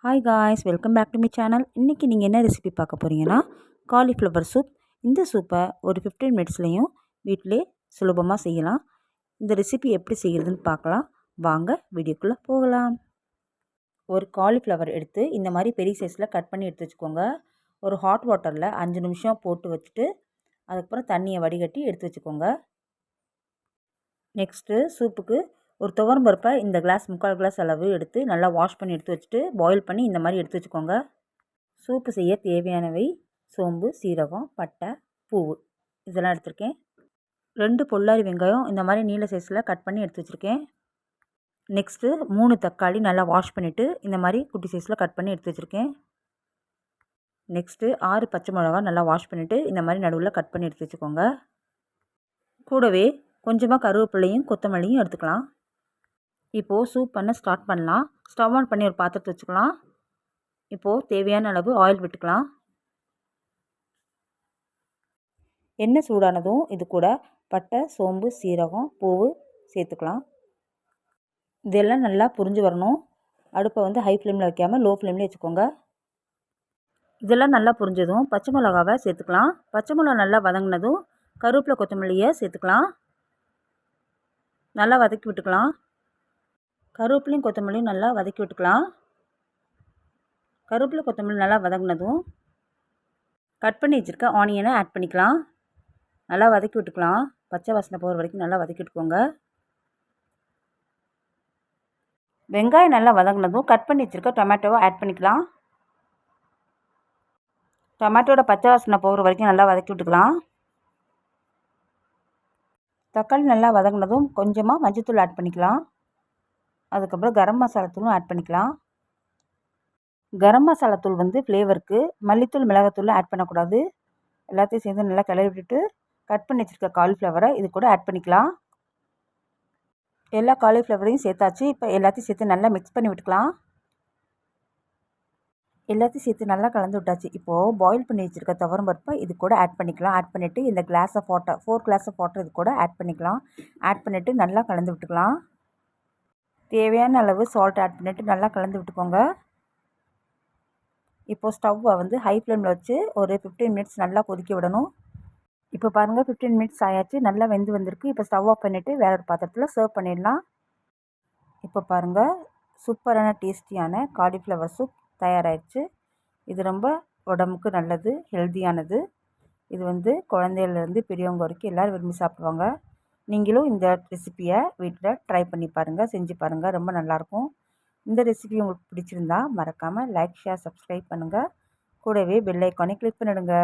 Hi guys, welcome back to my channel. இன்றைக்கி நீங்கள் என்ன ரெசிபி பார்க்க போகிறீங்கன்னா, காலிஃப்ளவர் சூப். இந்த சூப்பை ஒரு 15 மினிட்ஸ்லேயும் வீட்டிலே சுலபமாக செய்யலாம். இந்த ரெசிபி எப்படி செய்கிறதுன்னு பார்க்கலாம். வாங்க வீடியோக்குள்ளே போகலாம். ஒரு காலிஃப்ளவர் எடுத்து இந்த மாதிரி பெரிய சைஸில் கட் பண்ணி எடுத்து வச்சுக்கோங்க. ஒரு ஹாட் வாட்டரில் 5 நிமிஷம் போட்டு வச்சுட்டு அதுக்கப்புறம் தண்ணியை வடிகட்டி எடுத்து வச்சுக்கோங்க. நெக்ஸ்ட்டு சூப்புக்கு ஒரு துவரம் பருப்பை இந்த கிளாஸ் 3/4 கிளாஸ் அளவு எடுத்து நல்லா வாஷ் பண்ணி எடுத்து வச்சுட்டு பாயில் பண்ணி இந்த மாதிரி எடுத்து வச்சுக்கோங்க. சூப்பு செய்ய தேவையானவை சோம்பு, சீரகம், பட்டை, பூவு இதெல்லாம் எடுத்திருக்கேன். 2 பொல்லாரி வெங்காயம் இந்த மாதிரி நீல சைஸில் கட் பண்ணி எடுத்து வச்சுருக்கேன். நெக்ஸ்ட்டு 3 தக்காளி நல்லா வாஷ் பண்ணிவிட்டு இந்த மாதிரி குட்டி சைஸில் கட் பண்ணி எடுத்து வச்சுருக்கேன். நெக்ஸ்ட்டு 6 பச்சை மிளகா நல்லா வாஷ் பண்ணிவிட்டு இந்த மாதிரி நடுவில் கட் பண்ணி எடுத்து வச்சுக்கோங்க. கூடவே கொஞ்சமாக கருவேப்பிலையும் கொத்தமல்லியும் எடுத்துக்கலாம். இப்போது சூப் பண்ண ஸ்டார்ட் பண்ணலாம். ஸ்டவ் ஆன் பண்ணி ஒரு பாத்திரத்தை வச்சுக்கலாம். இப்போது தேவையான அளவு ஆயில் விட்டுக்கலாம். எண்ணெய் சூடானதும் இது கூட பட்டை, சோம்பு, சீரகம், பூவு சேர்த்துக்கலாம். இதெல்லாம் நல்லா புரிஞ்சு வரணும். அடுப்பை வந்து ஹை ஃப்ளேமில் வைக்காமல் லோ ஃப்ளேமில் வச்சுக்கோங்க. இதெல்லாம் நல்லா புரிஞ்சதும் பச்சை மிளகாவை சேர்த்துக்கலாம். பச்சை மிளகா நல்லா வதங்கினதும் கருவேப்பிலை, கொத்தமல்லியை சேர்த்துக்கலாம். நல்லா வதக்கி விட்டுக்கலாம். கருவேப்பிலையும் கொத்தமல்லியும் நல்லா வதக்கி விட்டுக்கலாம். கருவேப்பிலை, கொத்தமல்லி நல்லா வதங்கினதும் கட் பண்ணி வச்சுருக்க ஆனியனை ஆட் பண்ணிக்கலாம். நல்லா வதக்கி விட்டுக்கலாம். பச்சை வாசனை போகிற வரைக்கும் நல்லா வதக்கி விட்டுக்கோங்க. வெங்காயம் நல்லா வதங்கினதும் கட் பண்ணி வச்சுருக்க டொமேட்டோவை ஆட் பண்ணிக்கலாம். டொமேட்டோட பச்சை வாசனை போகிற வரைக்கும் நல்லா வதக்கி விட்டுக்கலாம். தக்காளி நல்லா வதங்கினதும் கொஞ்சமாக மஞ்சள்தூள் ஆட் பண்ணிக்கலாம். அதுக்கப்புறம் கரம் மசாலா தூளும் ஆட் பண்ணிக்கலாம். கரம் மசாலா தூள் வந்து ஃப்ளேவருக்கு, மல்லித்தூள், மிளகாத்தூள் ஆட் பண்ணக்கூடாது. எல்லாத்தையும் சேர்ந்து நல்லா கிளறி விட்டுட்டு கட் பண்ணி வச்சுருக்க காலிஃப்ளவரை இது கூட ஆட் பண்ணிக்கலாம். எல்லா காலிஃப்ளவரையும் சேர்த்தாச்சு. இப்போ எல்லாத்தையும் சேர்த்து நல்லா மிக்ஸ் பண்ணி விட்டுக்கலாம். எல்லாத்தையும் சேர்த்து நல்லா கலந்து விட்டாச்சு. இப்போது பாயில் பண்ணி வச்சுருக்க துவரம் பருப்பை இது கூட ஆட் பண்ணிக்கலாம். ஆட் பண்ணிவிட்டு இந்த glass of water 4 glass of water இது கூட ஆட் பண்ணிக்கலாம். ஆட் பண்ணிவிட்டு நல்லா கலந்து விட்டுக்கலாம். தேவையான அளவு சால்ட் ஆட் பண்ணிவிட்டு நல்லா கலந்து விட்டுக்கோங்க. இப்போது ஸ்டவ்வை வந்து ஹை ஃப்ளேமில் வச்சு ஒரு 15 மினிட்ஸ் நல்லா கொதிக்க விடணும். இப்போ பாருங்கள் 15 மினிட்ஸ் ஆயாச்சு. நல்லா வெந்து வந்திருக்கு. இப்போ ஸ்டவ் ஆஃப் பண்ணிவிட்டு வேற ஒரு பாத்திரத்தில் சர்வ் பண்ணிடலாம். இப்போ பாருங்கள் சூப்பரான டேஸ்டியான காலிஃப்ளவர் சூப் தயாராகிடுச்சு. இது ரொம்ப உடம்புக்கு நல்லது, ஹெல்த்தியானது. இது வந்து குழந்தையிலேருந்து பெரியவங்க வரைக்கும் எல்லோரும் விரும்பி சாப்பிடுவாங்க. நீங்களும் இந்த ரெசிப்பியை வீட்டில் ட்ரை பண்ணி பாருங்கள், செஞ்சு பாருங்கள். ரொம்ப நல்லாயிருக்கும். இந்த ரெசிபி உங்களுக்கு பிடிச்சிருந்தா மறக்காமல் லைக், ஷேர், சப்ஸ்கிரைப் பண்ணுங்கள். கூடவே பெல் ஐக்கானை கிளிக் பண்ணிடுங்க.